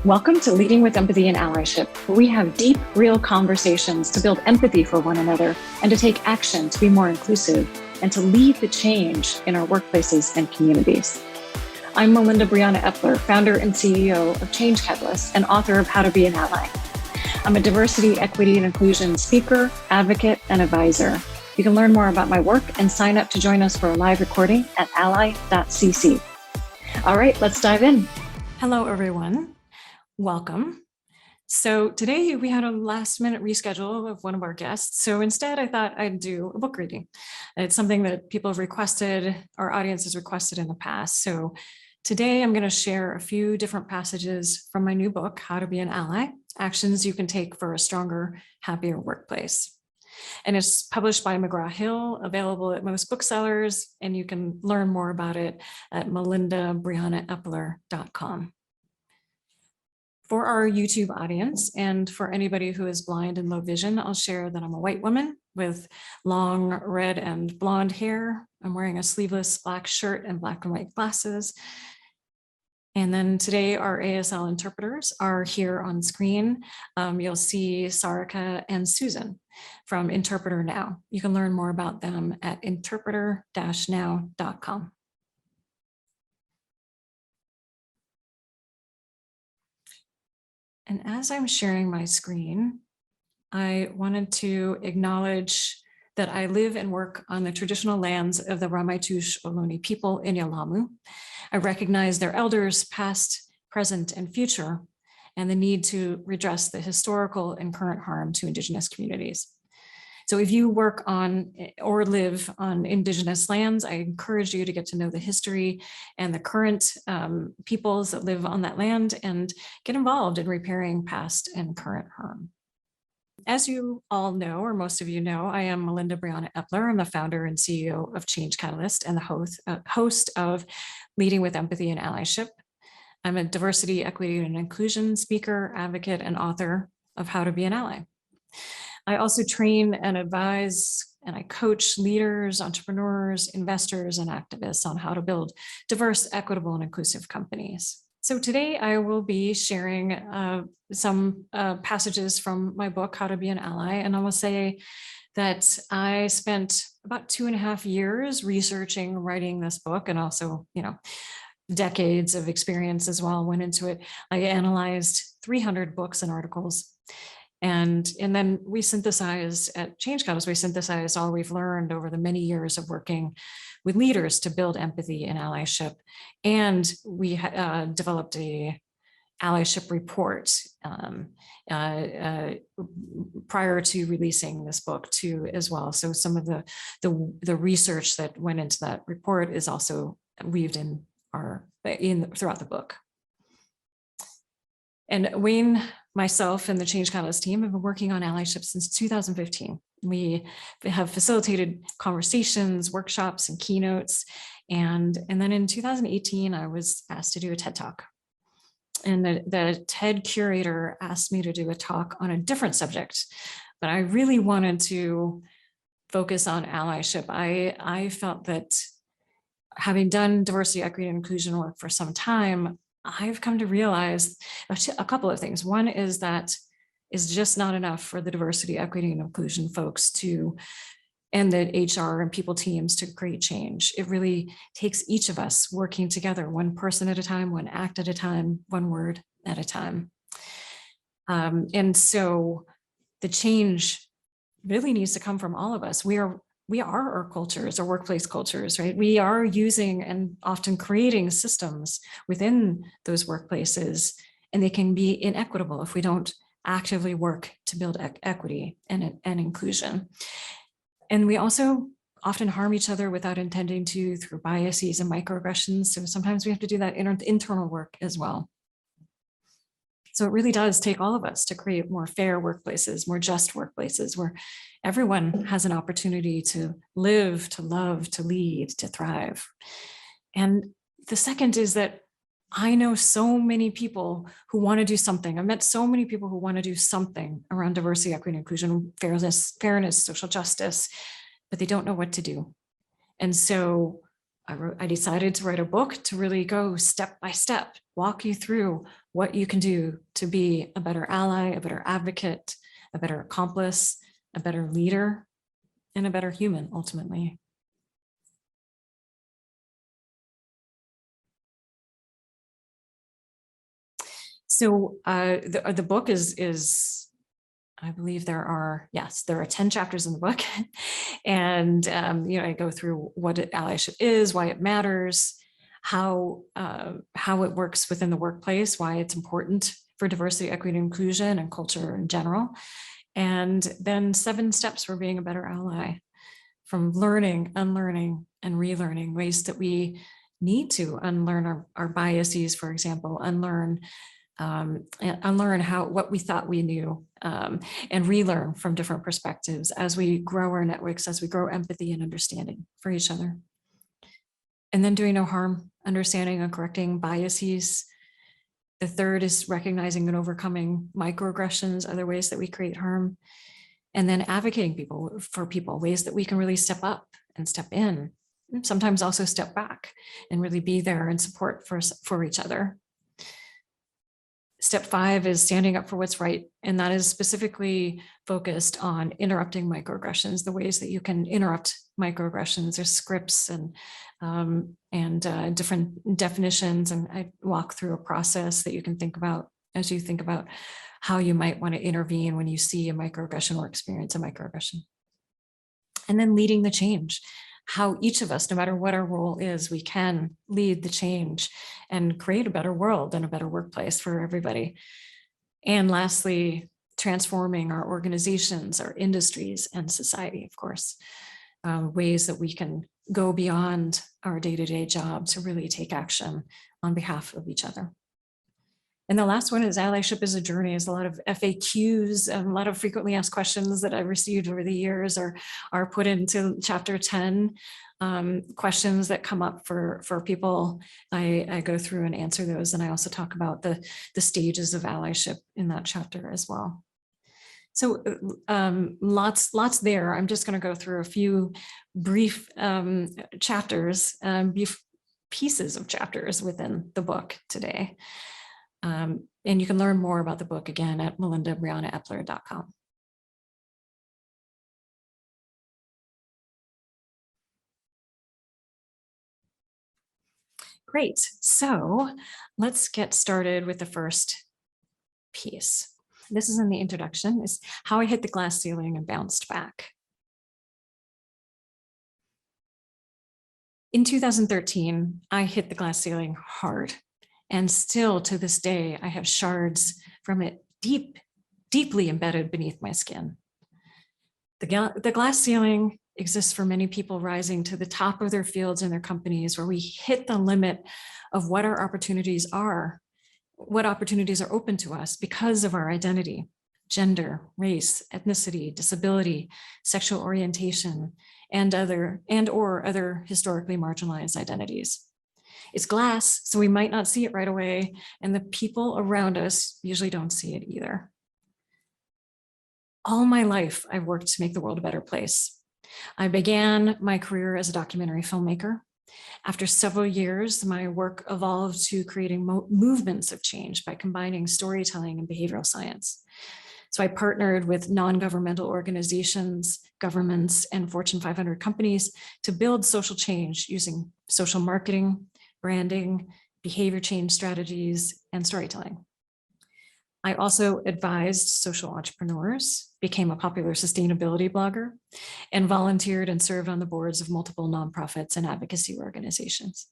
Welcome to Leading with Empathy and Allyship, where we have deep, real conversations to build empathy for one another and to take action to be more inclusive and to lead the change in our workplaces and communities. I'm Melinda Briana Epler, founder and CEO of Change Catalyst and author of How to Be an Ally. I'm a diversity, equity, and inclusion speaker, advocate, and advisor. You can learn more about my work and sign up to join us for a live recording at ally.cc. All right, let's dive in. Hello, everyone. Welcome. So today we had a last minute reschedule of one of our guests. So instead I thought I'd do a book reading. It's something that people have requested, our audience has requested in the past. So today I'm going to share a few different passages from my new book, How to Be an Ally, Actions You Can Take for a Stronger, Happier Workplace. And it's published by McGraw-Hill, available at most booksellers, and you can learn more about it at melindabrianaepler.com. For our YouTube audience and for anybody who is blind and low vision, I'll share that I'm a white woman with long red and blonde hair. I'm wearing a sleeveless black shirt and black and white glasses. And then today our ASL interpreters are here on screen. You'll see Sarika and Susan from Interpreter Now. You can learn more about them at interpreter-now.com. And as I'm sharing my screen, I wanted to acknowledge that I live and work on the traditional lands of the Ramaytush Ohlone people in Yalamu. I recognize their elders, past, present, and future, and the need to redress the historical and current harm to Indigenous communities. So if you work on or live on Indigenous lands, I encourage you to get to know the history and the current peoples that live on that land and get involved in repairing past and current harm. As you all know, or most of you know, I am Melinda Briana Epler. I'm the founder and CEO of Change Catalyst and the host of Leading with Empathy and Allyship. I'm a diversity, equity, and inclusion speaker, advocate, and author of How to Be an Ally. I also train and advise and I coach leaders, entrepreneurs, investors, and activists on how to build diverse, equitable, and inclusive companies. So today I will be sharing some passages from my book, How to Be an Ally. And I will say that I spent about 2.5 years researching, writing this book, and also, decades of experience as well went into it. I analyzed 300 books and articles. And then we synthesized at Change Catalyst, we synthesized all we've learned over the many years of working with leaders to build empathy and allyship. And we developed a allyship report prior to releasing this book too as well. So some of the research that went into that report is also weaved in throughout the book. And Wayne, myself, and the Change Catalyst team have been working on allyship since 2015. We have facilitated conversations, workshops, and keynotes. And then in 2018, I was asked to do a TED Talk. And the TED curator asked me to do a talk on a different subject, but I really wanted to focus on allyship. I felt that having done diversity, equity, and inclusion work for some time, I've come to realize a couple of things. One is that it's just not enough for the diversity, equity, and inclusion folks and the HR and people teams to create change. It really takes each of us working together, one person at a time, one act at a time, one word at a time. And so the change really needs to come from all of us. We are our cultures, our workplace cultures, right? We are using and often creating systems within those workplaces, and they can be inequitable if we don't actively work to build equity and inclusion. And we also often harm each other without intending to through biases and microaggressions. So sometimes we have to do that internal work as well. So it really does take all of us to create more fair workplaces, more just workplaces where everyone has an opportunity to live, to love, to lead, to thrive. And the second is that I know so many people who want to do something. I've met so many people who want to do something around diversity, equity, and inclusion, fairness, social justice, but they don't know what to do. And so I decided to write a book to really go step by step, walk you through what you can do to be a better ally, a better advocate, a better accomplice, a better leader, and a better human ultimately. So the book is, I believe there are 10 chapters in the book. And, I go through what allyship is, why it matters, how it works within the workplace, why it's important for diversity, equity, and inclusion, and culture in general. And then 7 steps for being a better ally, from learning, unlearning, and relearning, ways that we need to unlearn our biases, for example, unlearn what we thought we knew, and relearn from different perspectives as we grow our networks, as we grow empathy and understanding for each other. And then doing no harm, understanding and correcting biases. The third is recognizing and overcoming microaggressions, other ways that we create harm. And then advocating for people, ways that we can really step up and step in, and sometimes also step back and really be there and support for each other. Step 5 is standing up for what's right. And that is specifically focused on interrupting microaggressions, the ways that you can interrupt microaggressions. There's scripts and different definitions. And I walk through a process that you can think about as you think about how you might want to intervene when you see a microaggression or experience a microaggression. And then leading the change. How each of us, no matter what our role is, we can lead the change and create a better world and a better workplace for everybody. And lastly, transforming our organizations, our industries, and society, of course, ways that we can go beyond our day-to-day job to really take action on behalf of each other. And the last one is allyship is a journey. Is a lot of FAQs and a lot of frequently asked questions that I've received over the years are put into chapter 10. Questions that come up for people. I go through and answer those. And I also talk about the stages of allyship in that chapter as well. So lots there. I'm just going to go through a few brief chapters, pieces of chapters within the book today. And you can learn more about the book again at melindabrianaepler.com. Great. So let's get started with the first piece. This is in the introduction, is how I hit the glass ceiling and bounced back. In 2013, I hit the glass ceiling hard. And still to this day, I have shards from it deeply embedded beneath my skin. The glass ceiling exists for many people rising to the top of their fields and their companies, where we hit the limit of what our opportunities are, what opportunities are open to us because of our identity, gender, race, ethnicity, disability, sexual orientation, and or other historically marginalized identities. It's glass, so we might not see it right away, and the people around us usually don't see it either. All my life, I've worked to make the world a better place. I began my career as a documentary filmmaker. After several years, my work evolved to creating movements of change by combining storytelling and behavioral science. So I partnered with non-governmental organizations, governments, and Fortune 500 companies to build social change using social marketing, branding, behavior change strategies, and storytelling. I also advised social entrepreneurs, became a popular sustainability blogger, and volunteered and served on the boards of multiple nonprofits and advocacy organizations.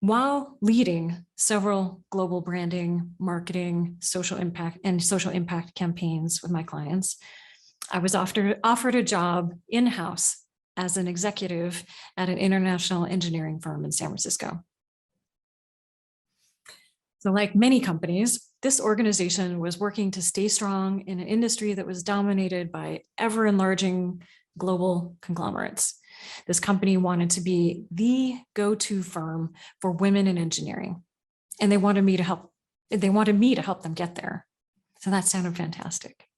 While leading several global branding, marketing, social impact campaigns with my clients, I was offered a job in-house as an executive at an international engineering firm in San Francisco. So like many companies, this organization was working to stay strong in an industry that was dominated by ever-enlarging global conglomerates. This company wanted to be the go-to firm for women in engineering, and they wanted me to help them get there. So that sounded fantastic.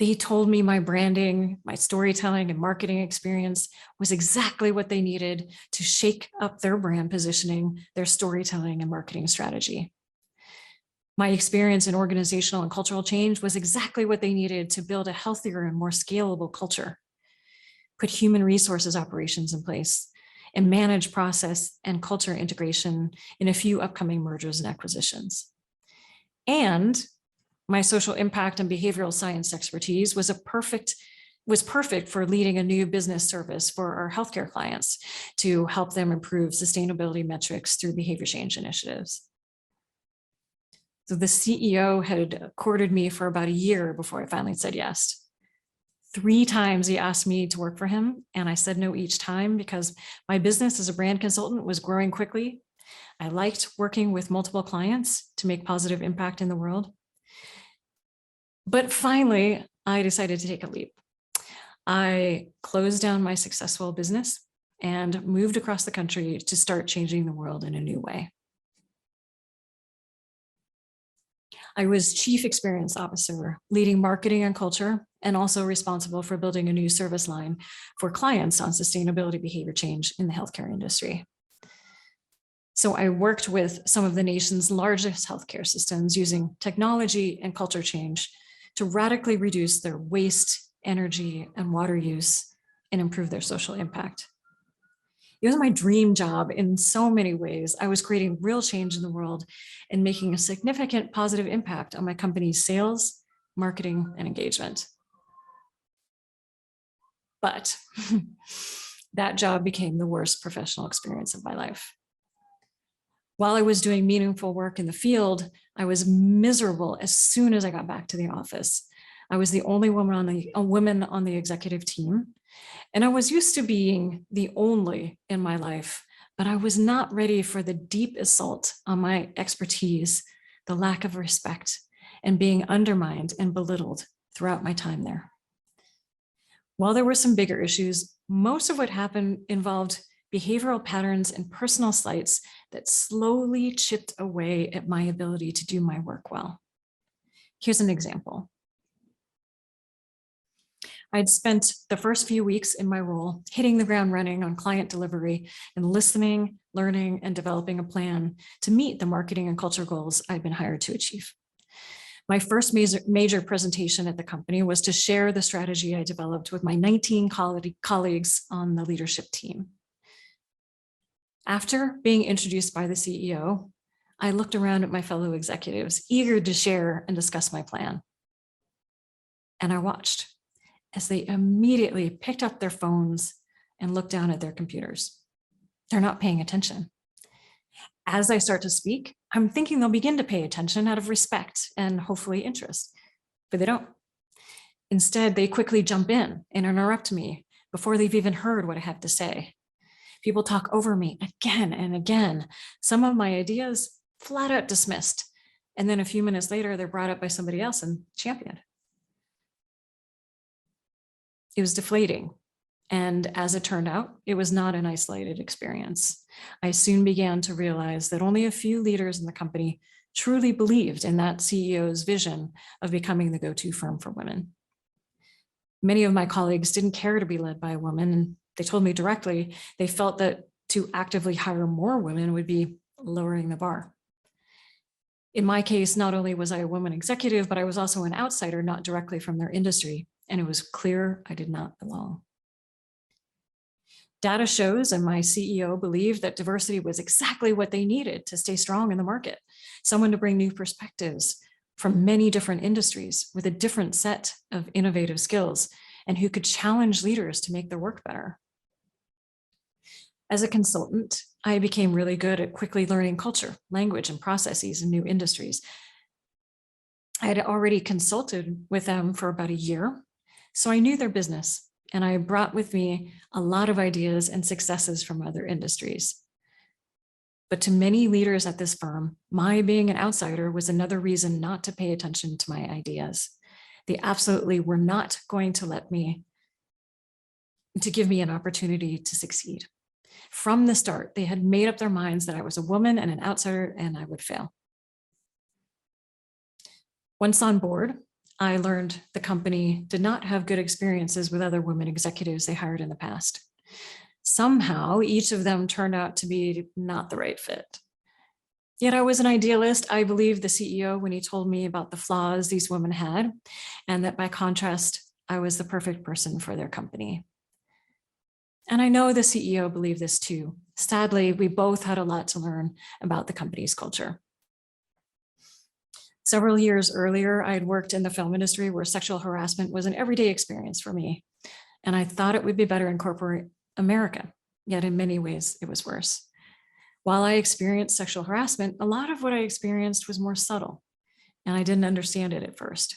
They told me my branding, my storytelling and marketing experience was exactly what they needed to shake up their brand positioning, their storytelling and marketing strategy. My experience in organizational and cultural change was exactly what they needed to build a healthier and more scalable culture, put human resources operations in place, and manage process and culture integration in a few upcoming mergers and acquisitions. And my social impact and behavioral science expertise was perfect for leading a new business service for our healthcare clients to help them improve sustainability metrics through behavior change initiatives. So the CEO had courted me for about a year before I finally said yes. 3 times he asked me to work for him, and I said no each time because my business as a brand consultant was growing quickly. I liked working with multiple clients to make positive impact in the world. But finally, I decided to take a leap. I closed down my successful business and moved across the country to start changing the world in a new way. I was Chief Experience Officer, leading marketing and culture, and also responsible for building a new service line for clients on sustainability behavior change in the healthcare industry. So I worked with some of the nation's largest healthcare systems using technology and culture change to radically reduce their waste, energy, and water use and improve their social impact. It was my dream job in so many ways. I was creating real change in the world and making a significant positive impact on my company's sales, marketing, and engagement. But that job became the worst professional experience of my life. While I was doing meaningful work in the field, I was miserable as soon as I got back to the office. I was the only woman on the executive team, and I was used to being the only in my life, but I was not ready for the deep assault on my expertise, the lack of respect, and being undermined and belittled throughout my time there. While there were some bigger issues, most of what happened involved behavioral patterns and personal slights that slowly chipped away at my ability to do my work well. Here's an example. I'd spent the first few weeks in my role hitting the ground running on client delivery and listening, learning, and developing a plan to meet the marketing and culture goals I'd been hired to achieve. My first major presentation at the company was to share the strategy I developed with my 19 colleagues on the leadership team. After being introduced by the CEO, I looked around at my fellow executives, eager to share and discuss my plan. And I watched as they immediately picked up their phones and looked down at their computers. They're not paying attention. As I start to speak, I'm thinking they'll begin to pay attention out of respect and hopefully interest, but they don't. Instead, they quickly jump in and interrupt me before they've even heard what I have to say. People talk over me again and again. Some of my ideas flat out dismissed. And then a few minutes later, they're brought up by somebody else and championed. It was deflating. And as it turned out, it was not an isolated experience. I soon began to realize that only a few leaders in the company truly believed in that CEO's vision of becoming the go-to firm for women. Many of my colleagues didn't care to be led by a woman, and they told me directly they felt that to actively hire more women would be lowering the bar. In my case, not only was I a woman executive, but I was also an outsider, not directly from their industry, and it was clear I did not belong. Data shows, and my CEO believed, that diversity was exactly what they needed to stay strong in the market. Someone to bring new perspectives from many different industries with a different set of innovative skills and who could challenge leaders to make their work better. As a consultant, I became really good at quickly learning culture, language, and processes in new industries. I had already consulted with them for about a year, so I knew their business. And I brought with me a lot of ideas and successes from other industries. But to many leaders at this firm, my being an outsider was another reason not to pay attention to my ideas. They absolutely were not going to give me an opportunity to succeed. From the start, they had made up their minds that I was a woman and an outsider and I would fail. Once on board, I learned the company did not have good experiences with other women executives they hired in the past. Somehow, each of them turned out to be not the right fit. Yet I was an idealist. I believed the CEO when he told me about the flaws these women had, and that by contrast, I was the perfect person for their company. And I know the CEO believed this too. Sadly, we both had a lot to learn about the company's culture. Several years earlier, I had worked in the film industry where sexual harassment was an everyday experience for me. And I thought it would be better in corporate America, yet in many ways it was worse. While I experienced sexual harassment, a lot of what I experienced was more subtle, and I didn't understand it at first.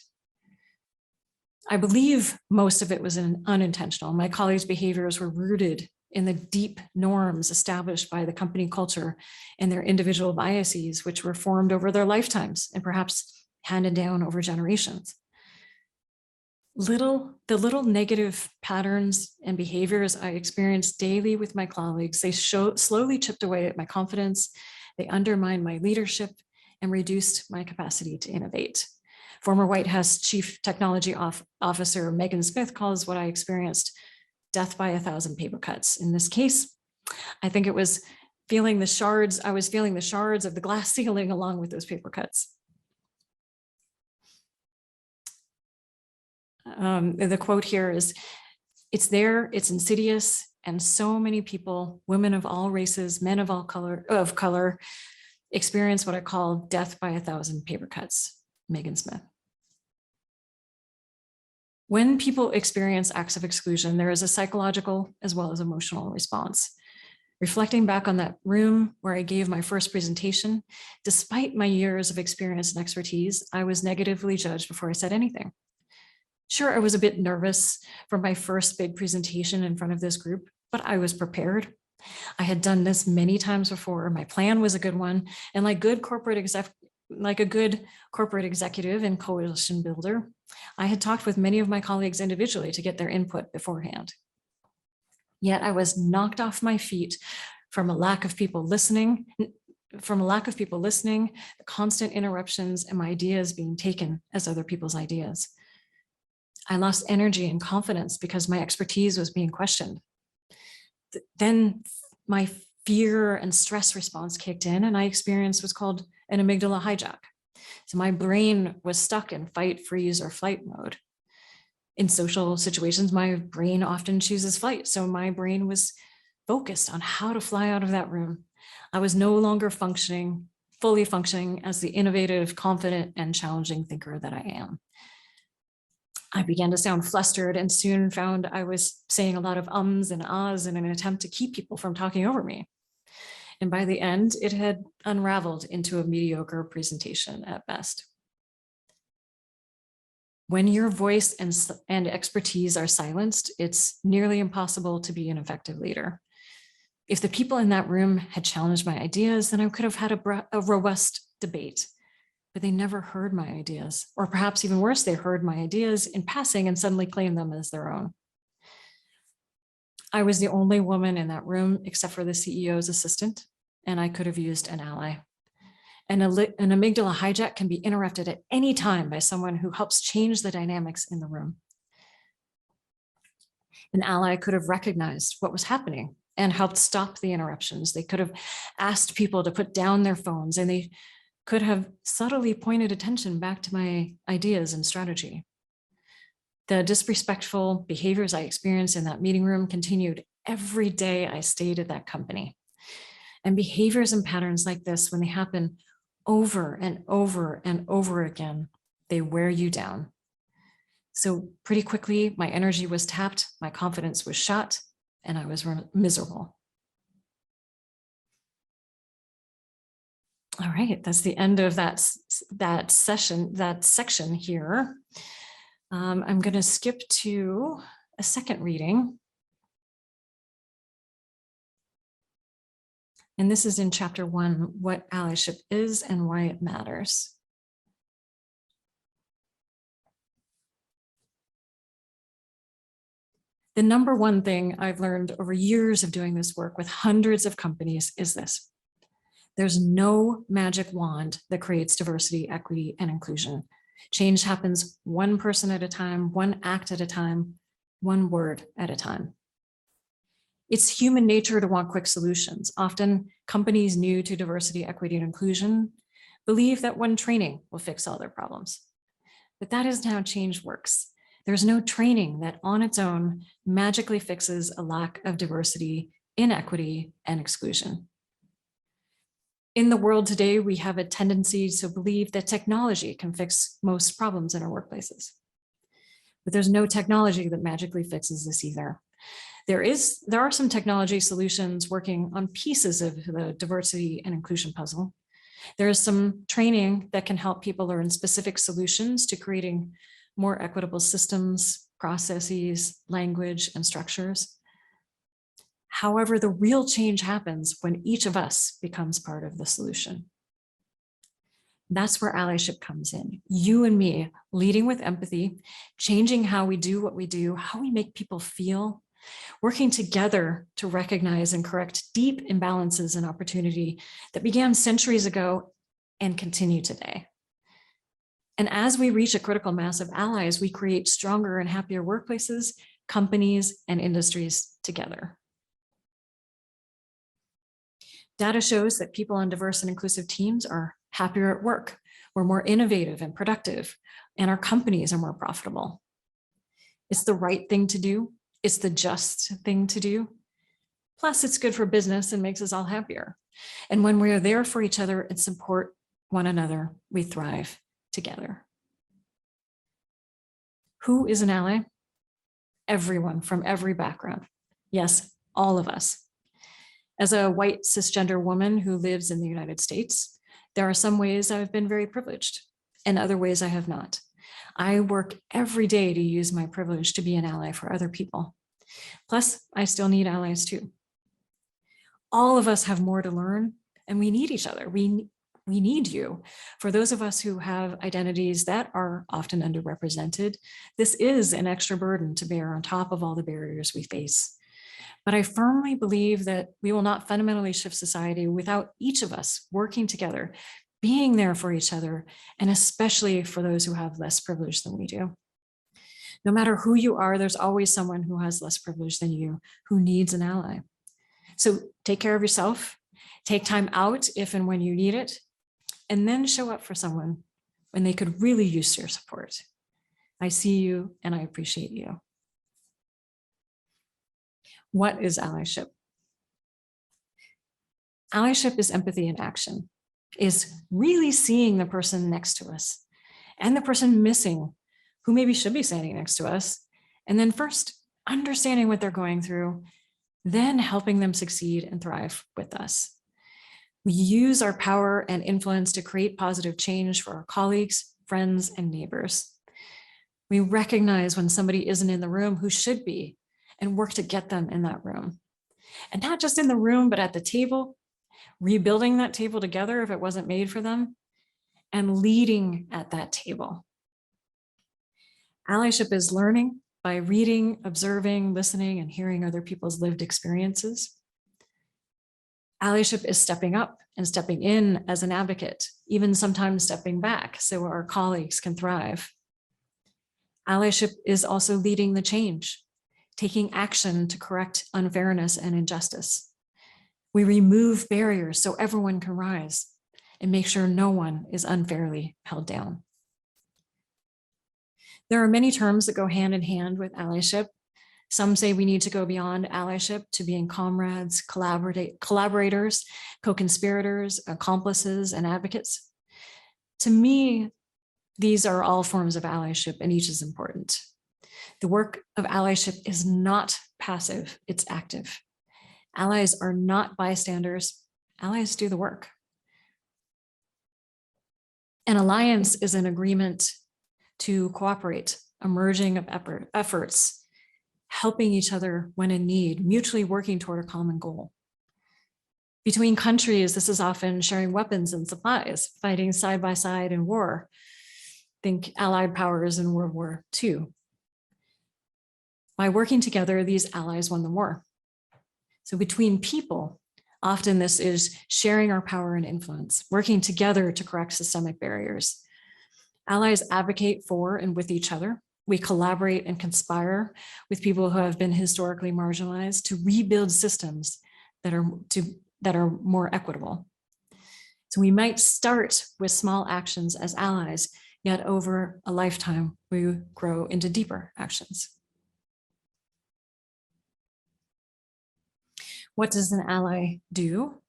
I believe most of it was unintentional. My colleagues' behaviors were rooted in the deep norms established by the company culture and their individual biases, which were formed over their lifetimes and perhaps handed down over generations. The little negative patterns and behaviors I experienced daily with my colleagues, they slowly chipped away at my confidence. They undermined my leadership and reduced my capacity to innovate. Former White House Chief Technology Officer Megan Smith calls what I experienced death by 1,000 paper cuts. In this case, I think it was feeling the shards. I was feeling the shards of the glass ceiling along with those paper cuts. The quote here is, "It's there, it's insidious, and so many people, women of all races, men of all color, experience what I call death by 1,000 paper cuts." Megan Smith. When people experience acts of exclusion, there is a psychological as well as emotional response. Reflecting back on that room where I gave my first presentation, despite my years of experience and expertise, I was negatively judged before I said anything. Sure, I was a bit nervous for my first big presentation in front of this group, but I was prepared. I had done this many times before. My plan was a good one, and like a good corporate executive and coalition builder, I had talked with many of my colleagues individually to get their input beforehand. Yet I was knocked off my feet from a lack of people listening, the constant interruptions, and my ideas being taken as other people's ideas. I lost energy and confidence because my expertise was being questioned. Then my fear and stress response kicked in, and I experienced what's called an amygdala hijack. So my brain was stuck in fight, freeze, or flight mode. In social situations, my brain often chooses flight. So my brain was focused on how to fly out of that room. I was no longer fully functioning as the innovative, confident, and challenging thinker that I am. I began to sound flustered and soon found I was saying a lot of ums and ahs in an attempt to keep people from talking over me. And by the end, it had unraveled into a mediocre presentation at best. When your voice and expertise are silenced, it's nearly impossible to be an effective leader. If the people in that room had challenged my ideas, then I could have had a robust debate. But they never heard my ideas, or perhaps even worse, they heard my ideas in passing and suddenly claimed them as their own. I was the only woman in that room except for the CEO's assistant, and I could have used an ally. An amygdala hijack can be interrupted at any time by someone who helps change the dynamics in the room. An ally could have recognized what was happening and helped stop the interruptions. They could have asked people to put down their phones, and they could have subtly pointed attention back to my ideas and strategy. The disrespectful behaviors I experienced in that meeting room continued every day I stayed at that company. And behaviors and patterns like this, when they happen over and over and over again, they wear you down. So pretty quickly, my energy was tapped, my confidence was shot, and I was miserable. All right, that's the end of that section here. I'm going to skip to a second reading. And this is in chapter 1, what allyship is and why it matters. The number one thing I've learned over years of doing this work with hundreds of companies is this: there's no magic wand that creates diversity, equity, and inclusion. Change happens one person at a time, one act at a time, one word at a time. It's human nature to want quick solutions. Often companies new to diversity, equity, and inclusion believe that one training will fix all their problems. But that isn't how change works. There's no training that on its own magically fixes a lack of diversity, inequity, and exclusion. In the world today, we have a tendency to believe that technology can fix most problems in our workplaces. But there's no technology that magically fixes this either. There are some technology solutions working on pieces of the diversity and inclusion puzzle. There is some training that can help people learn specific solutions to creating more equitable systems, processes, language, and structures. However, the real change happens when each of us becomes part of the solution. That's where allyship comes in. You and me leading with empathy, changing how we do what we do, how we make people feel, working together to recognize and correct deep imbalances in opportunity that began centuries ago and continue today. And as we reach a critical mass of allies, we create stronger and happier workplaces, companies, and industries together. Data shows that people on diverse and inclusive teams are happier at work, we're more innovative and productive, and our companies are more profitable. It's the right thing to do. It's the just thing to do. Plus, it's good for business and makes us all happier. And when we are there for each other and support one another, we thrive together. Who is an ally? Everyone from every background. Yes, all of us. As a white cisgender woman who lives in the United States, there are some ways I've been very privileged and other ways I have not. I work every day to use my privilege to be an ally for other people. Plus, I still need allies too. All of us have more to learn and we need each other. We need you. For those of us who have identities that are often underrepresented, this is an extra burden to bear on top of all the barriers we face. But I firmly believe that we will not fundamentally shift society without each of us working together, being there for each other, and especially for those who have less privilege than we do. No matter who you are, there's always someone who has less privilege than you who needs an ally. So take care of yourself, take time out if and when you need it, and then show up for someone when they could really use your support. I see you and I appreciate you. What is allyship? Allyship is empathy in action, is really seeing the person next to us and the person missing who maybe should be standing next to us. And then first understanding what they're going through, then helping them succeed and thrive with us. We use our power and influence to create positive change for our colleagues, friends, and neighbors. We recognize when somebody isn't in the room who should be and work to get them in that room. And not just in the room, but at the table, rebuilding that table together if it wasn't made for them, and leading at that table. Allyship is learning by reading, observing, listening, and hearing other people's lived experiences. Allyship is stepping up and stepping in as an advocate, even sometimes stepping back so our colleagues can thrive. Allyship is also leading the change, taking action to correct unfairness and injustice. We remove barriers so everyone can rise and make sure no one is unfairly held down. There are many terms that go hand in hand with allyship. Some say we need to go beyond allyship to being comrades, collaborators, co-conspirators, accomplices, and advocates. To me, these are all forms of allyship and each is important. The work of allyship is not passive, it's active. Allies are not bystanders, allies do the work. An alliance is an agreement to cooperate, a merging of efforts, helping each other when in need, mutually working toward a common goal. Between countries, this is often sharing weapons and supplies, fighting side by side in war. Think Allied powers in World War II. By working together, these allies won the war. So between people, often this is sharing our power and influence, working together to correct systemic barriers. Allies advocate for and with each other. We collaborate and conspire with people who have been historically marginalized to rebuild systems that are more equitable. So we might start with small actions as allies, yet over a lifetime, we grow into deeper actions. What does an ally do?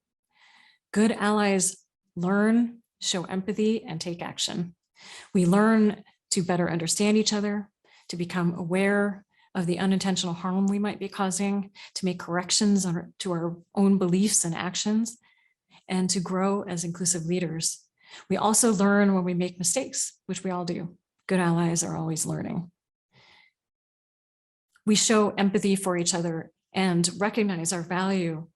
Good allies learn, show empathy, and take action. We learn to better understand each other, to become aware of the unintentional harm we might be causing, to make corrections to our own beliefs and actions, and to grow as inclusive leaders. We also learn when we make mistakes, which we all do. Good allies are always learning. We show empathy for each other and recognize our value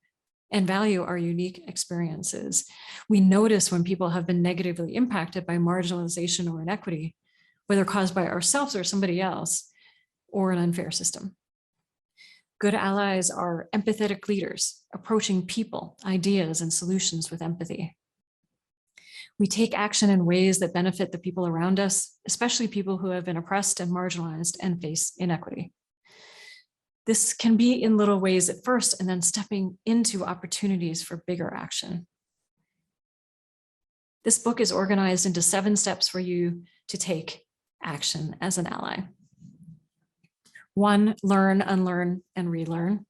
and value our unique experiences. We notice when people have been negatively impacted by marginalization or inequity, whether caused by ourselves or somebody else, or an unfair system. Good allies are empathetic leaders, approaching people, ideas, and solutions with empathy. We take action in ways that benefit the people around us, especially people who have been oppressed and marginalized and face inequity. This can be in little ways at first, and then stepping into opportunities for bigger action. This book is organized into 7 steps for you to take action as an ally. 1, learn, unlearn, and relearn.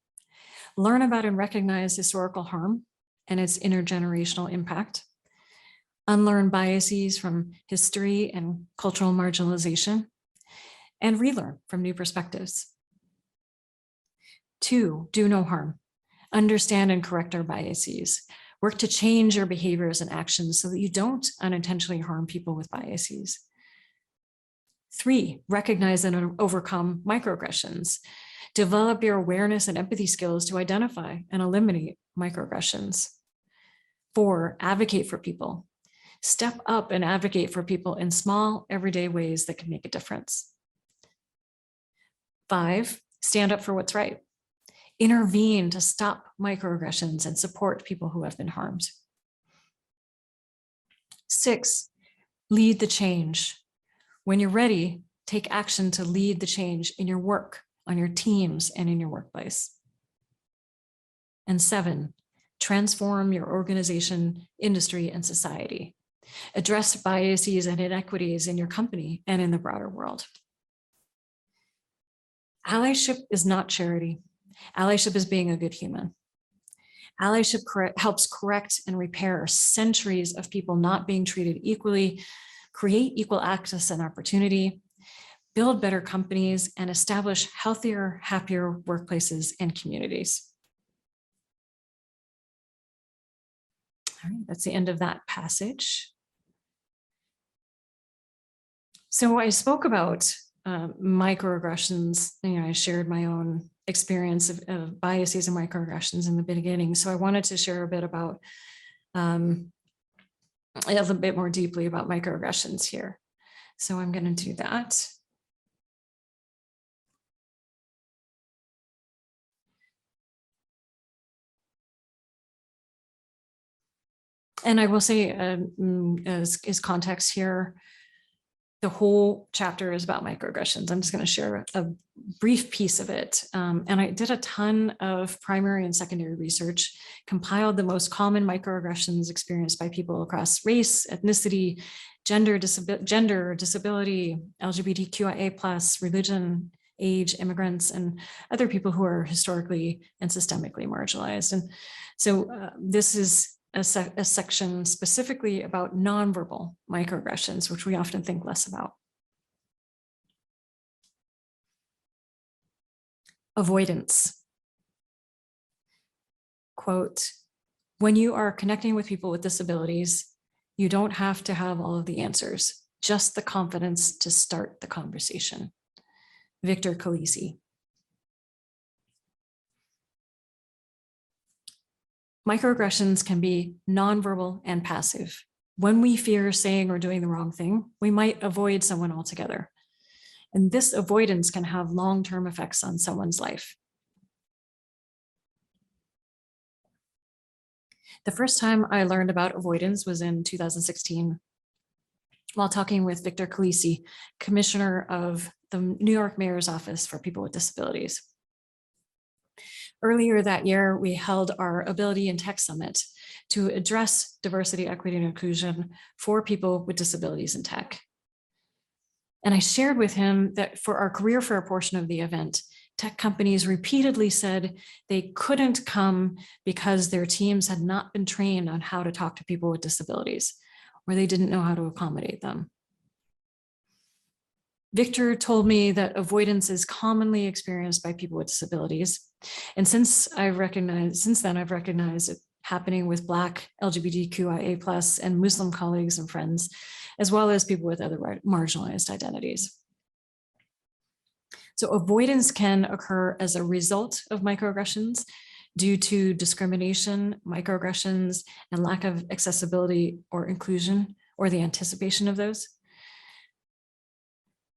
Learn about and recognize historical harm and its intergenerational impact. Unlearn biases from history and cultural marginalization, and relearn from new perspectives. 2, do no harm. Understand and correct our biases. Work to change your behaviors and actions so that you don't unintentionally harm people with biases. 3, recognize and overcome microaggressions. Develop your awareness and empathy skills to identify and eliminate microaggressions. 4, advocate for people. Step up and advocate for people in small, everyday ways that can make a difference. 5, stand up for what's right. Intervene to stop microaggressions and support people who have been harmed. 6, lead the change. When you're ready, take action to lead the change in your work, on your teams, and in your workplace. And 7, transform your organization, industry, and society. Address biases and inequities in your company and in the broader world. Allyship is not charity. Allyship is being a good human. Allyship helps correct and repair centuries of people not being treated equally, create equal access and opportunity, build better companies, and establish healthier, happier workplaces and communities. All right, that's the end of that passage. So I spoke about microaggressions. I shared my own experience of biases and microaggressions in the beginning. So I wanted to share a bit about, a little bit more deeply about microaggressions here. So I'm going to do that. And I will say, as context here, the whole chapter is about microaggressions. I'm just going to share a brief piece of it. And I did a ton of primary and secondary research, compiled the most common microaggressions experienced by people across race, ethnicity, gender, disability, LGBTQIA+, religion, age, immigrants, and other people who are historically and systemically marginalized. And so this is a section specifically about nonverbal microaggressions, which we often think less about. Avoidance. Quote, when you are connecting with people with disabilities, you don't have to have all of the answers, just the confidence to start the conversation. Victor Calisi. Microaggressions can be nonverbal and passive. When we fear saying or doing the wrong thing, we might avoid someone altogether. And this avoidance can have long-term effects on someone's life. The first time I learned about avoidance was in 2016. while talking with Victor Calisi, Commissioner of the New York Mayor's Office for People with Disabilities. Earlier that year, we held our Ability in Tech Summit to address diversity, equity, and inclusion for people with disabilities in tech. And I shared with him that for our career fair portion of the event, tech companies repeatedly said they couldn't come because their teams had not been trained on how to talk to people with disabilities, or they didn't know how to accommodate them. Victor told me that avoidance is commonly experienced by people with disabilities. And since then, I've recognized it happening with Black, LGBTQIA+, and Muslim colleagues and friends, as well as people with other marginalized identities. So avoidance can occur as a result of microaggressions due to discrimination, microaggressions, and lack of accessibility or inclusion, or the anticipation of those.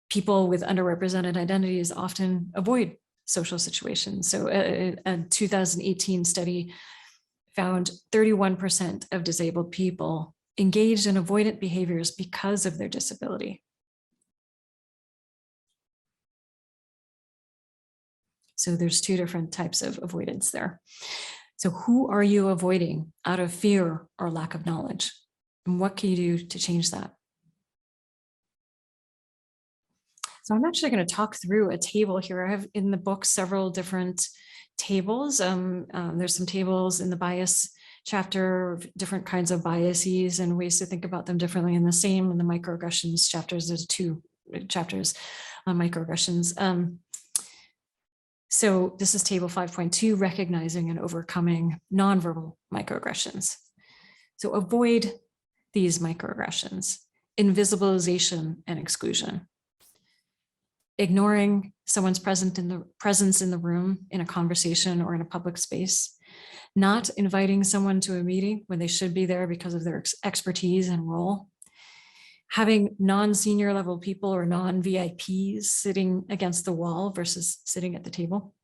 People with underrepresented identities often avoid social situations. So a 2018 study found 31% of disabled people engaged in avoidant behaviors because of their disability. So there's two different types of avoidance there. So who are you avoiding out of fear or lack of knowledge? And what can you do to change that? So I'm actually going to talk through a table here. I have in the book several different tables. There's some tables in the bias chapter, different kinds of biases and ways to think about them differently, and the same in the microaggressions chapters. There's 2 chapters on microaggressions. So this is table 5.2, recognizing and overcoming nonverbal microaggressions. So avoid these microaggressions: invisibilization and exclusion, ignoring someone's presence in the room in a conversation or in a public space, not inviting someone to a meeting when they should be there because of their expertise and role, having non-senior level people or non-VIPs sitting against the wall versus sitting at the table,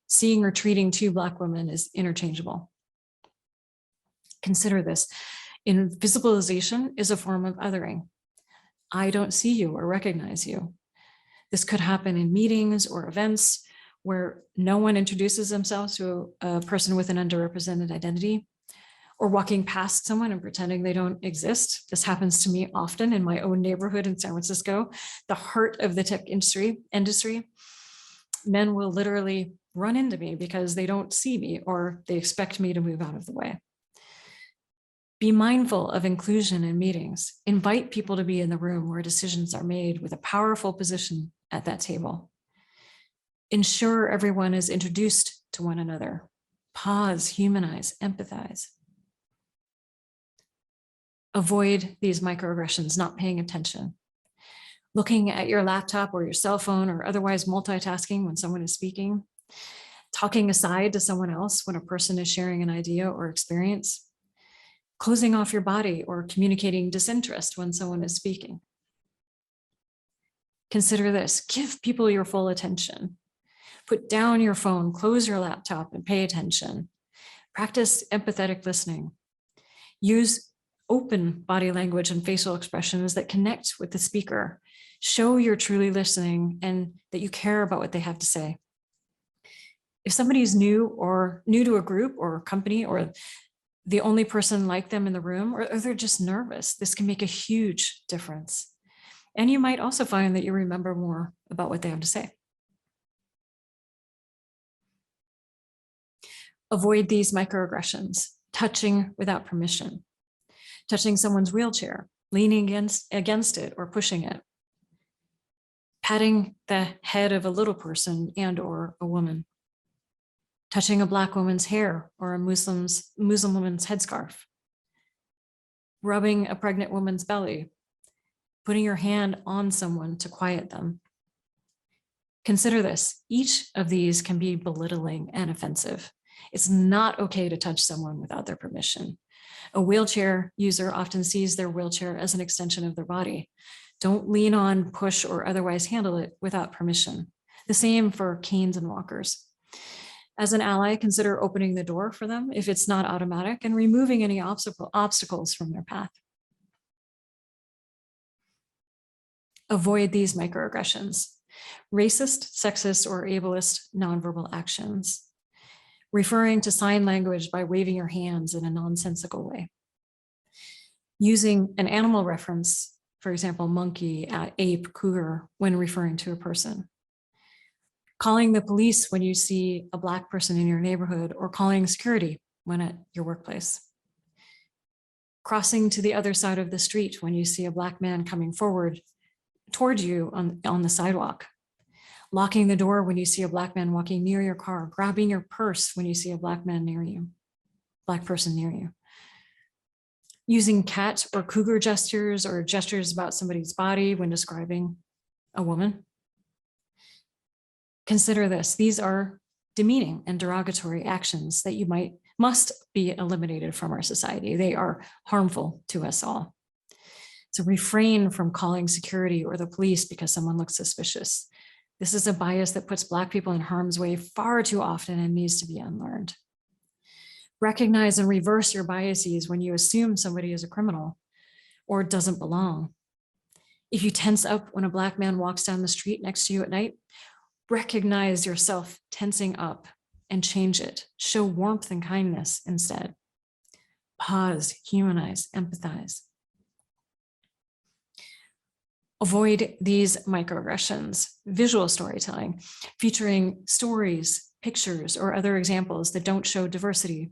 seeing or treating 2 Black women as interchangeable. Consider this: invisibilization is a form of othering. I don't see you or recognize you. This could happen in meetings or events where no one introduces themselves to a person with an underrepresented identity, or walking past someone and pretending they don't exist. This happens to me often in my own neighborhood in San Francisco, the heart of the tech industry. Men will literally run into me because they don't see me or they expect me to move out of the way. Be mindful of inclusion in meetings. Invite people to be in the room where decisions are made with a powerful position at that table. Ensure everyone is introduced to one another. Pause, humanize, empathize. Avoid these microaggressions: not paying attention, looking at your laptop or your cell phone, or otherwise multitasking when someone is speaking, talking aside to someone else when a person is sharing an idea or experience, closing off your body or communicating disinterest when someone is speaking. Consider this: give people your full attention. Put down your phone, close your laptop, and pay attention. Practice empathetic listening. Use open body language and facial expressions that connect with the speaker. Show you're truly listening and that you care about what they have to say. If somebody's new to a group or a company, or the only person like them in the room, or they're just nervous, this can make a huge difference. And you might also find that you remember more about what they have to say. Avoid these microaggressions: touching without permission, touching someone's wheelchair, leaning against it or pushing it, patting the head of a little person and or a woman, touching a Black woman's hair or a Muslim woman's headscarf, rubbing a pregnant woman's belly, putting your hand on someone to quiet them. Consider this: each of these can be belittling and offensive. It's not okay to touch someone without their permission. A wheelchair user often sees their wheelchair as an extension of their body. Don't lean on, push, or otherwise handle it without permission. The same for canes and walkers. As an ally, consider opening the door for them if it's not automatic, and removing any obstacles from their path. Avoid these microaggressions: racist, sexist, or ableist nonverbal actions, referring to sign language by waving your hands in a nonsensical way, using an animal reference, for example, monkey, ape, cougar, when referring to a person, calling the police when you see a Black person in your neighborhood, or calling security when at your workplace, crossing to the other side of the street when you see a Black man coming forward toward you on the sidewalk, locking the door when you see a Black man walking near your car, grabbing your purse when you see a Black person near you, using cat or cougar gestures or gestures about somebody's body when describing a woman. Consider this: these are demeaning and derogatory actions that must be eliminated from our society. They are harmful to us all. So refrain from calling security or the police because someone looks suspicious. This is a bias that puts Black people in harm's way far too often and needs to be unlearned. Recognize and reverse your biases when you assume somebody is a criminal or doesn't belong. If you tense up when a Black man walks down the street next to you at night, recognize yourself tensing up and change it. Show warmth and kindness instead. Pause, humanize, empathize. Avoid these microaggressions: visual storytelling, featuring stories, pictures, or other examples that don't show diversity.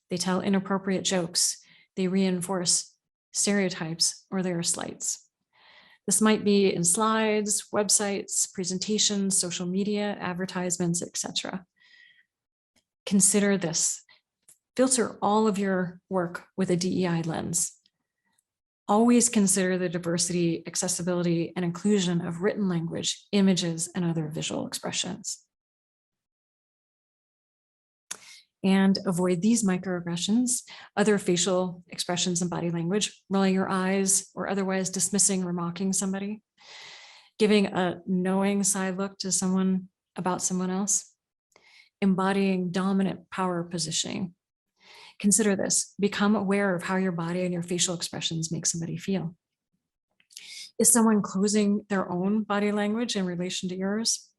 They tell inappropriate jokes. They reinforce stereotypes, or they are slights. This might be in slides, websites, presentations, social media, advertisements, etc. Consider this. Filter all of your work with a DEI lens. Always consider the diversity, accessibility, and inclusion of written language, images, and other visual expressions. And avoid these microaggressions: other facial expressions and body language, rolling your eyes or otherwise dismissing or mocking somebody, giving a knowing side look to someone about someone else, embodying dominant power positioning. Consider this: become aware of how your body and your facial expressions make somebody feel. Is someone closing their own body language in relation to yours?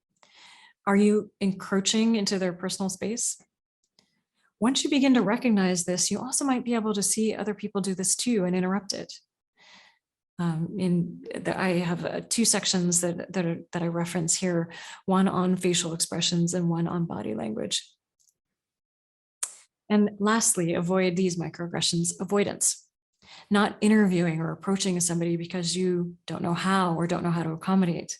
Are you encroaching into their personal space? Once you begin to recognize this, you also might be able to see other people do this too and interrupt it. I have two sections that I reference here, one on facial expressions and one on body language. And lastly, avoid these microaggressions: avoidance, not interviewing or approaching somebody because you don't know how or don't know how to accommodate.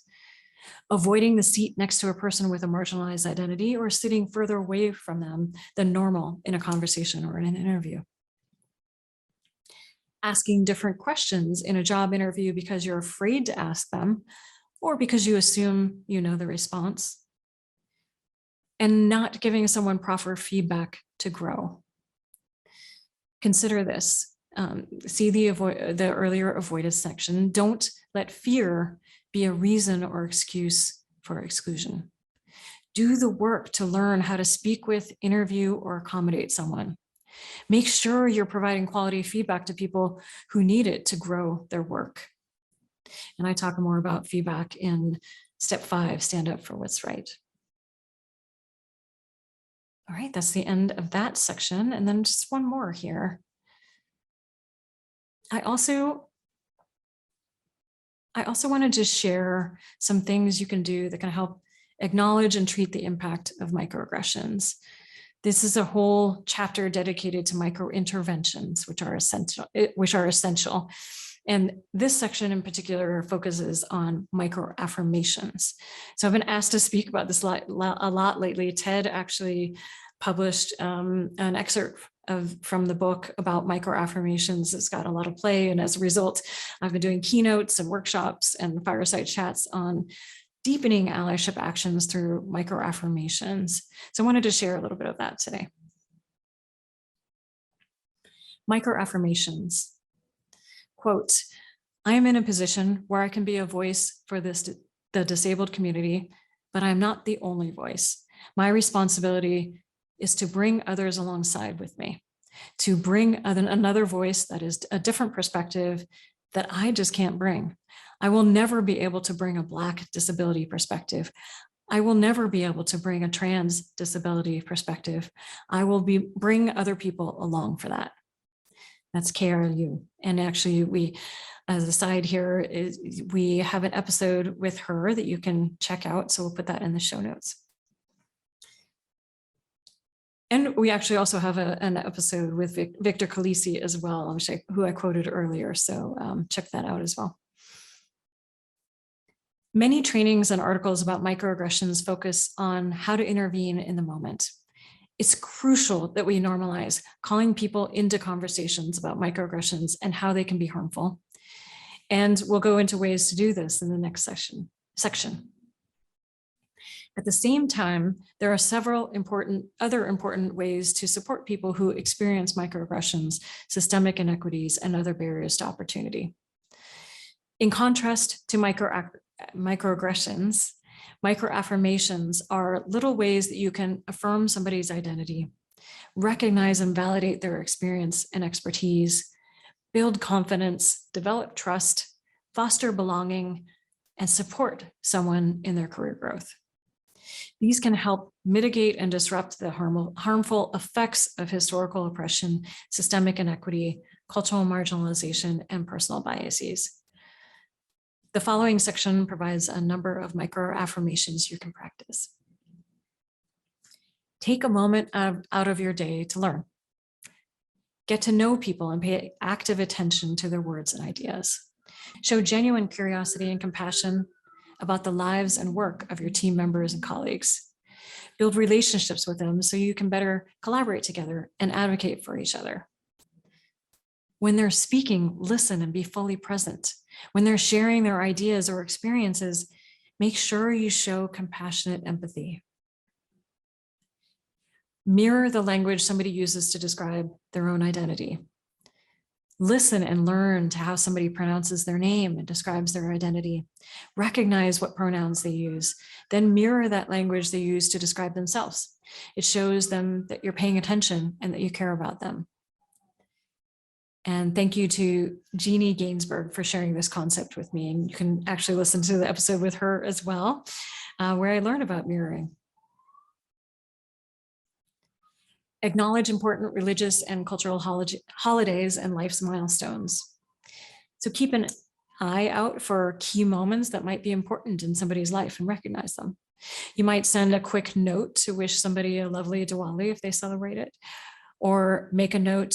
Avoiding the seat next to a person with a marginalized identity or sitting further away from them than normal in a conversation or in an interview. Asking different questions in a job interview because you're afraid to ask them or because you assume you know the response. And not giving someone proper feedback to grow. Consider this. See the earlier avoidance section. Don't let fear be a reason or excuse for exclusion. Do the work to learn how to speak with, interview, or accommodate someone. Make sure you're providing quality feedback to people who need it to grow their work. And I talk more about feedback in step 5, stand up for what's right. All right, that's the end of that section. And then just one more here. I also wanted to share some things you can do that can help acknowledge and treat the impact of microaggressions. This is a whole chapter dedicated to microinterventions, which are essential. And this section in particular focuses on microaffirmations. So I've been asked to speak about this a lot lately. TED actually published an excerpt from the book about microaffirmations. It's got a lot of play. And as a result, I've been doing keynotes and workshops and fireside chats on deepening allyship actions through microaffirmations. So I wanted to share a little bit of that today. Microaffirmations. Quote, I am in a position where I can be a voice for the disabled community, but I'm not the only voice. My responsibility is to bring others alongside with me, to bring another voice that is a different perspective that I just can't bring. I will never be able to bring a Black disability perspective. I will never be able to bring a trans disability perspective. I will bring other people along for that. That's KRU. And actually, we, as a side here, we have an episode with her that you can check out. So we'll put that in the show notes. And we actually also have an episode with Victor Calisi as well, who I quoted earlier. So check that out as well. Many trainings and articles about microaggressions focus on how to intervene in the moment. It's crucial that we normalize calling people into conversations about microaggressions and how they can be harmful. And we'll go into ways to do this in the next section. At the same time, there are several other important ways to support people who experience microaggressions, systemic inequities, and other barriers to opportunity. In contrast to microaggressions, microaffirmations are little ways that you can affirm somebody's identity, recognize and validate their experience and expertise, build confidence, develop trust, foster belonging, and support someone in their career growth. These can help mitigate and disrupt the harmful effects of historical oppression, systemic inequity, cultural marginalization, and personal biases. The following section provides a number of microaffirmations you can practice. Take a moment out of your day to learn. Get to know people and pay active attention to their words and ideas. Show genuine curiosity and compassion about the lives and work of your team members and colleagues. Build relationships with them so you can better collaborate together and advocate for each other. When they're speaking, listen and be fully present. When they're sharing their ideas or experiences, make sure you show compassionate empathy. Mirror the language somebody uses to describe their own identity. Listen and learn to how somebody pronounces their name and describes their identity. Recognize what pronouns they use, then mirror that language they use to describe themselves. It shows them that you're paying attention and that you care about them. And thank you to Jeannie Gainsberg for sharing this concept with me. And you can actually listen to the episode with her as well, where I learned about mirroring. Acknowledge important religious and cultural holidays and life's milestones. So keep an eye out for key moments that might be important in somebody's life and recognize them. You might send a quick note to wish somebody a lovely Diwali if they celebrate it, or make a note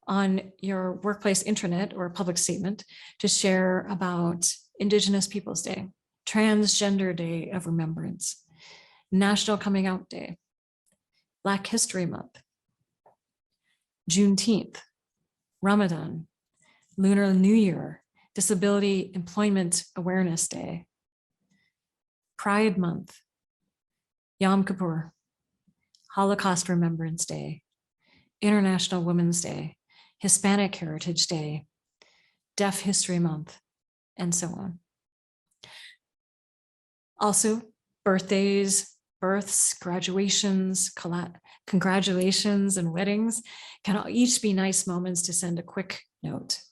on your workplace intranet or public statement to share about Indigenous Peoples Day, Transgender Day of Remembrance, National Coming Out Day, Black History Month, Juneteenth, Ramadan, Lunar New Year, Disability Employment Awareness Day, Pride Month, Yom Kippur, Holocaust Remembrance Day, International Women's Day, Hispanic Heritage Day, Deaf History Month, and so on. Also, birthdays, births, graduations, congratulations, and weddings can each be nice moments to send a quick note.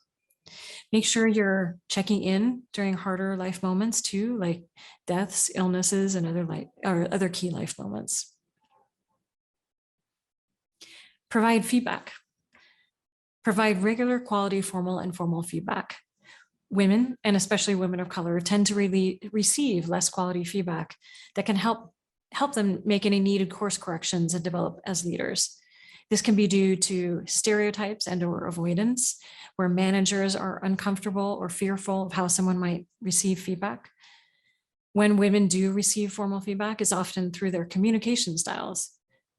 Make sure you're checking in during harder life moments too, like deaths, illnesses, and other key life moments. Provide feedback. Provide regular quality formal and informal feedback. Women, and especially women of color, tend to receive less quality feedback that can help them make any needed course corrections and develop as leaders. This can be due to stereotypes and/or avoidance, where managers are uncomfortable or fearful of how someone might receive feedback. When women do receive formal feedback, it's often through their communication styles.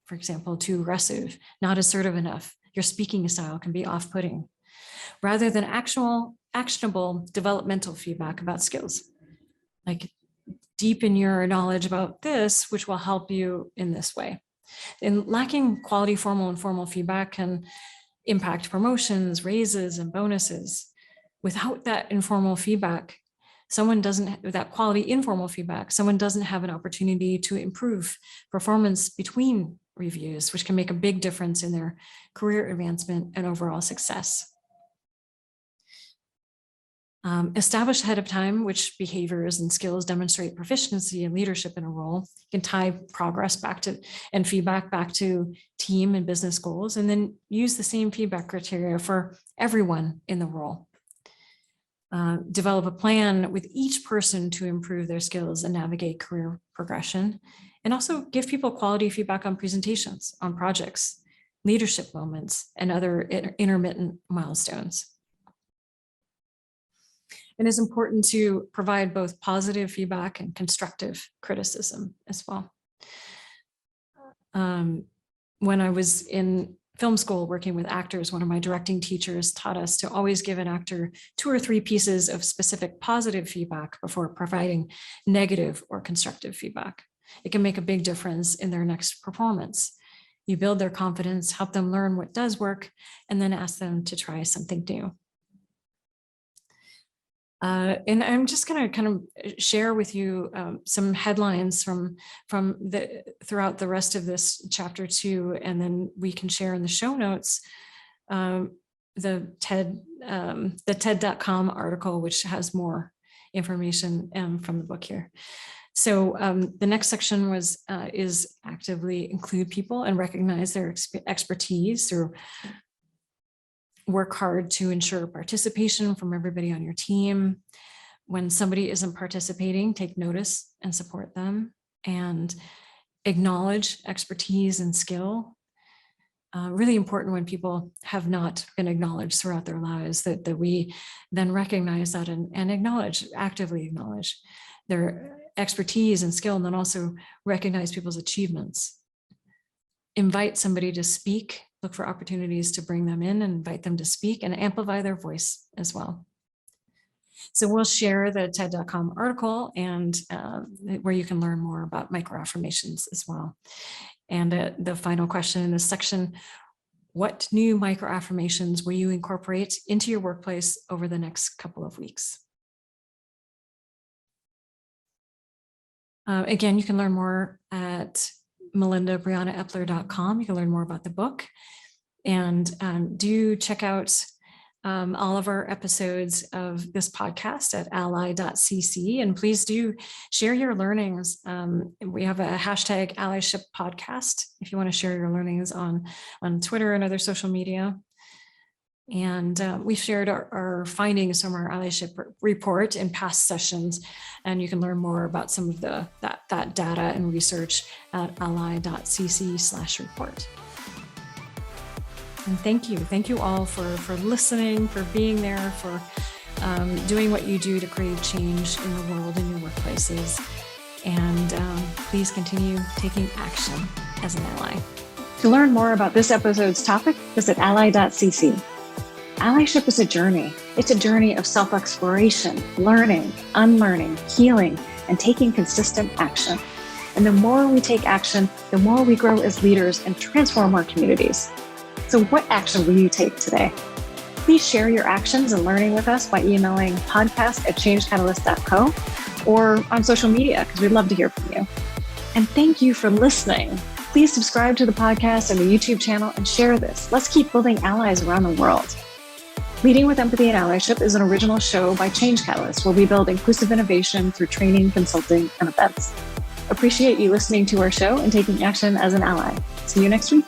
For example, too aggressive, not assertive enough. Your speaking style can be off-putting, rather than actionable developmental feedback about skills, like deepen your knowledge about this, which will help you in this way. And lacking quality formal and formal feedback can impact promotions, raises, and bonuses. Without that informal feedback, that quality informal feedback, someone doesn't have an opportunity to improve performance between reviews, which can make a big difference in their career advancement and overall success. Establish ahead of time which behaviors and skills demonstrate proficiency and leadership in a role. You can tie progress back to and feedback back to team and business goals, and then use the same feedback criteria for everyone in the role. Develop a plan with each person to improve their skills and navigate career progression, and also give people quality feedback on presentations, on projects, leadership moments, and other intermittent milestones. And it's important to provide both positive feedback and constructive criticism as well. When I was in film school working with actors, one of my directing teachers taught us to always give an actor 2 or 3 pieces of specific positive feedback before providing negative or constructive feedback. It can make a big difference in their next performance. You build their confidence, help them learn what does work, and then ask them to try something new. And I'm just going to kind of share with you some headlines from throughout the rest of this chapter 2, and then we can share in the show notes the TED.com article, which has more information from the book here. So the next section is actively include people and recognize their expertise, or work hard to ensure participation from everybody on your team. When somebody isn't participating, take notice and support them, and acknowledge expertise and skill. Really important when people have not been acknowledged throughout their lives, that we then recognize that and acknowledge, actively acknowledge their expertise and skill, and then also recognize people's achievements. Invite somebody to speak. Look for opportunities to bring them in and invite them to speak, and amplify their voice as well. So we'll share the TED.com article, and where you can learn more about microaffirmations as well. And the final question in this section: what new microaffirmations will you incorporate into your workplace over the next couple of weeks? Again, you can learn more at melindabrianaepler.com. You can learn more about the book, and do check out all of our episodes of this podcast at ally.cc, and please do share your learnings. We have a hashtag Allyship podcast if you want to share your learnings on Twitter and other social media. And we've shared our findings from our Allyship report in past sessions, and you can learn more about some of that data and research at ally.cc/report. And thank you all for listening, for being there, for doing what you do to create change in the world, in your workplaces. And please continue taking action as an ally. To learn more about this episode's topic, visit ally.cc. Allyship is a journey. It's a journey of self-exploration, learning, unlearning, healing, and taking consistent action. And the more we take action, the more we grow as leaders and transform our communities. So what action will you take today? Please share your actions and learning with us by emailing podcast@changecatalyst.co or on social media, because we'd love to hear from you. And thank you for listening. Please subscribe to the podcast and the YouTube channel and share this. Let's keep building allies around the world. Leading with Empathy and Allyship is an original show by Change Catalyst, where we build inclusive innovation through training, consulting, and events. Appreciate you listening to our show and taking action as an ally. See you next week.